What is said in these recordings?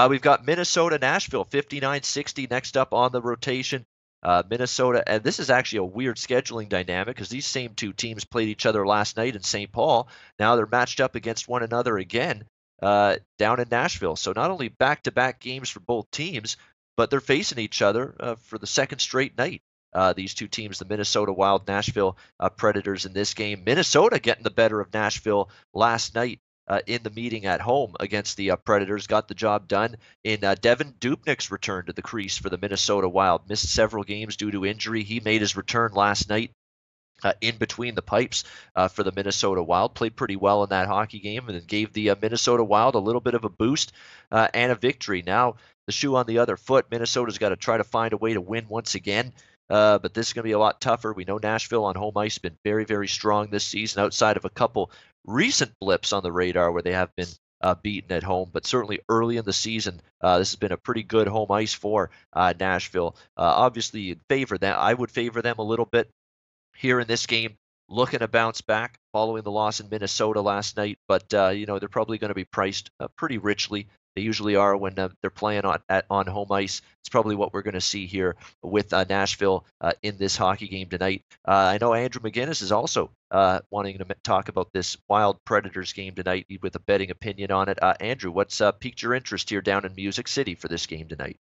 We've got Minnesota, Nashville, 59-60 next up on the rotation. Minnesota, and this is actually a weird scheduling dynamic because these same two teams played each other last night in St. Paul. Now they're matched up against one another again down in Nashville. So not only back-to-back games for both teams, but they're facing each other for the second straight night. These two teams, the Minnesota Wild, Nashville Predators in this game. Minnesota getting the better of Nashville last night in the meeting at home against the Predators. Got the job done in Devin Dubnyk's return to the crease for the Minnesota Wild. Missed several games due to injury. He made his return last night. In between the pipes for the Minnesota Wild. Played pretty well in that hockey game and then gave the Minnesota Wild a little bit of a boost and a victory. Now, the shoe on the other foot, Minnesota's got to try to find a way to win once again. But this is going to be a lot tougher. We know Nashville on home ice has been very, very strong this season outside of a couple recent blips on the radar where they have been beaten at home. But certainly early in the season, this has been a pretty good home ice for Nashville. Obviously, you'd favor them. I would favor them a little bit here in this game, looking to bounce back following the loss in Minnesota last night. But, they're probably going to be priced pretty richly. They usually are when they're playing on home ice. It's probably what we're going to see here with Nashville in this hockey game tonight. I know Andrew McGinnis is also wanting to talk about this Wild Predators game tonight with a betting opinion on it. Andrew, what's piqued your interest here down in Music City for this game tonight?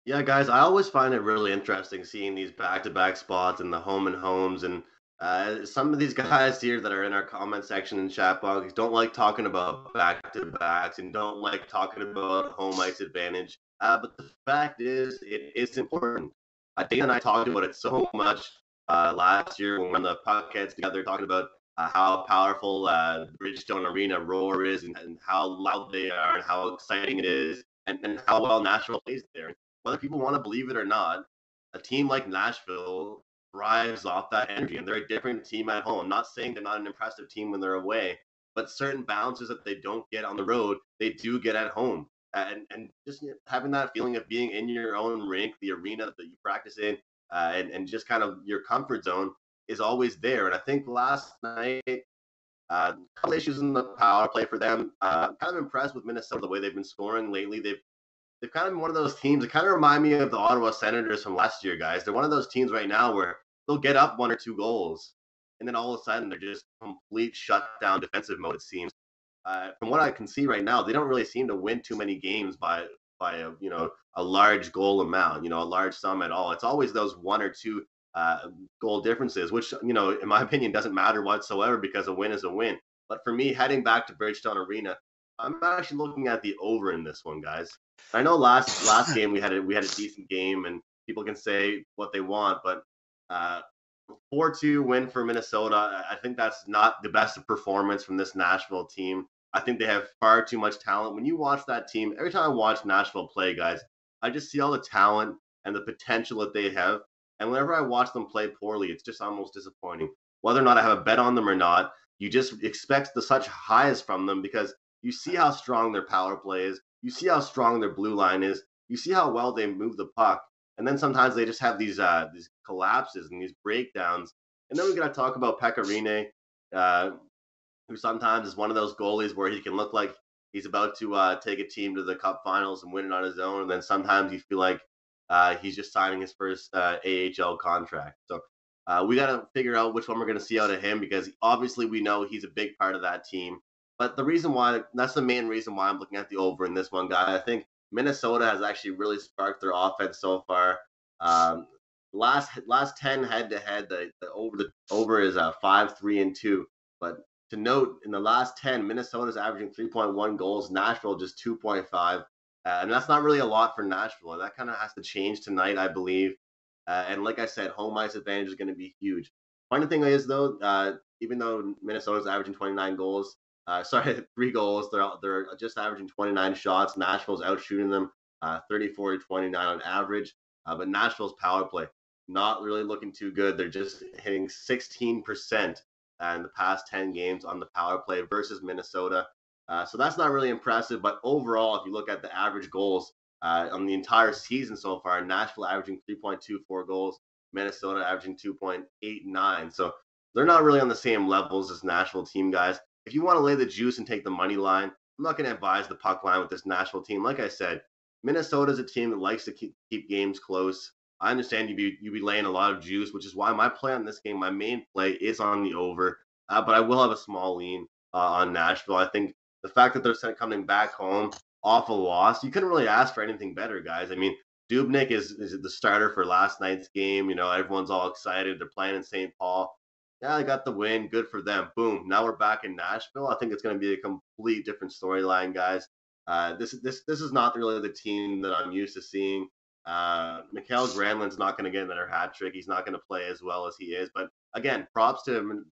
Yeah, guys, I always find it really interesting seeing these back-to-back spots in the home and homes, and some of these guys here that are in our comment section and chat box don't like talking about back-to-backs and don't like talking about home ice advantage. But the fact is, it is important. Dana and I talked about it so much last year when we were on the podcast together, talking about how powerful Bridgestone Arena roar is and how loud they are and how exciting it is and how well Nashville plays there. Whether people want to believe it or not, a team like Nashville thrives off that energy, and they're a different team at home. I'm not saying they're not an impressive team when they're away, but certain bounces that they don't get on the road, they do get at home. And just having that feeling of being in your own rink, the arena that you practice in, and just kind of your comfort zone is always there. And I think last night, a couple issues in the power play for them. Kind of impressed with Minnesota, the way they've been scoring lately. They've kind of been one of those teams that kind of remind me of the Ottawa Senators from last year, guys. They're one of those teams right now where they'll get up one or two goals, and then all of a sudden they're just complete shutdown defensive mode, it seems. From what I can see right now, they don't really seem to win too many games by a large goal amount, a large sum at all. It's always those one or two goal differences, which in my opinion doesn't matter whatsoever because a win is a win. But for me, heading back to Bridgestone Arena, I'm actually looking at the over in this one, guys. I know last game we had a decent game, and people can say what they want, but 4-2 win for Minnesota. I think that's not the best performance from this Nashville team. I think they have far too much talent. When you watch that team, every time I watch Nashville play, guys, I just see all the talent and the potential that they have. And whenever I watch them play poorly, it's just almost disappointing. Whether or not I have a bet on them or not, you just expect such highs from them because you see how strong their power play is. You see how strong their blue line is. You see how well they move the puck. And then sometimes they just have these collapses and these breakdowns. And then we got to talk about Pekka Rinne, who sometimes is one of those goalies where he can look like he's about to take a team to the Cup Finals and win it on his own. And then sometimes you feel like he's just signing his first AHL contract. So we got to figure out which one we're going to see out of him because obviously we know he's a big part of that team. But that's the main reason why I'm looking at the over in this one, guy. I think Minnesota has actually really sparked their offense so far. Last 10 head to head, the over is 5-3-2. But to note, in the last 10, Minnesota's averaging 3.1 goals, Nashville just 2.5. And that's not really a lot for Nashville. And that kind of has to change tonight, I believe. And like I said, home ice advantage is going to be huge. Funny thing is, though, even though Minnesota's averaging 29 goals, 3 goals, they're just averaging 29 shots. Nashville's out shooting them 34-29 on average. But Nashville's power play, not really looking too good. They're just hitting 16% in the past 10 games on the power play versus Minnesota. So that's not really impressive. But overall, if you look at the average goals on the entire season so far, Nashville averaging 3.24 goals, Minnesota averaging 2.89. So they're not really on the same levels as Nashville team, guys. If you want to lay the juice and take the money line, I'm not going to advise the puck line with this Nashville team. Like I said, Minnesota's a team that likes to keep games close. I understand you'd be laying a lot of juice, which is why my play on this game, my main play is on the over, but I will have a small lean on Nashville. I think the fact that they're coming back home off a loss, you couldn't really ask for anything better, guys. I mean, Dubnyk is the starter for last night's game. You know, everyone's all excited. They're playing in St. Paul. Yeah, they got the win. Good for them. Boom. Now we're back in Nashville. I think it's going to be a complete different storyline, guys. This is not really the team that I'm used to seeing. Mikael Granlund's not going to get another hat trick. He's not going to play as well as he is. But again, props to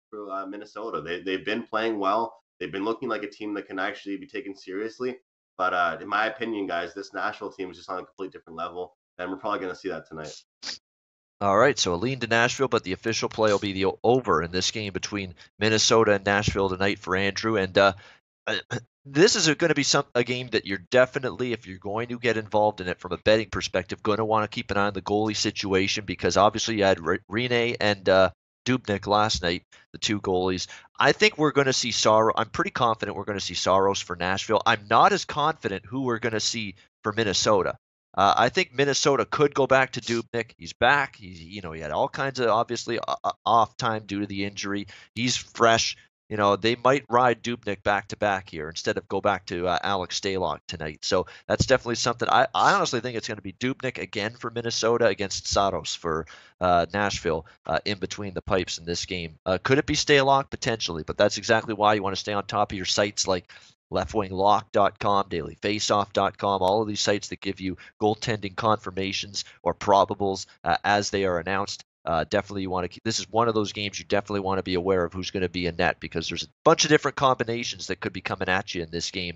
Minnesota. They've been playing well. They've been looking like a team that can actually be taken seriously. But in my opinion, guys, this Nashville team is just on a complete different level, and we're probably going to see that tonight. All right, so a lean to Nashville, but the official play will be the over in this game between Minnesota and Nashville tonight for Andrew. And this is going to be a game that you're definitely, if you're going to get involved in it from a betting perspective, going to want to keep an eye on the goalie situation, because obviously you had Rinne and Dubnyk last night, the two goalies. I think we're going to see Saros. I'm pretty confident we're going to see Saros for Nashville. I'm not as confident who we're going to see for Minnesota. I think Minnesota could go back to Dubnyk. He's back. He had all kinds of obviously off time due to the injury. He's fresh. They might ride Dubnyk back to back here instead of go back to Alex Stalock tonight. So that's definitely something. I honestly think it's going to be Dubnyk again for Minnesota against Saros for Nashville in between the pipes in this game. Could it be Stalock? Potentially, but that's exactly why you want to stay on top of your sites like leftwinglock.com, dailyfaceoff.com, all of these sites that give you goaltending confirmations or probables as they are announced. Definitely you want to keep, this is one of those games you definitely want to be aware of who's going to be in net, because there's a bunch of different combinations that could be coming at you in this game.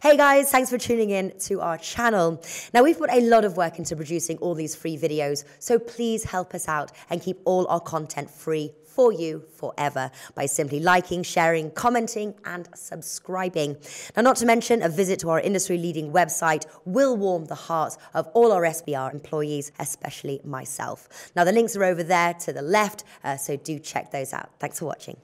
Hey guys, thanks for tuning in to our channel. Now, we've put a lot of work into producing all these free videos, so please help us out and keep all our content free for you forever by simply liking, sharing, commenting, and subscribing. Now, not to mention, a visit to our industry-leading website will warm the hearts of all our SBR employees, especially myself. Now, the links are over there to the left, so do check those out. Thanks for watching.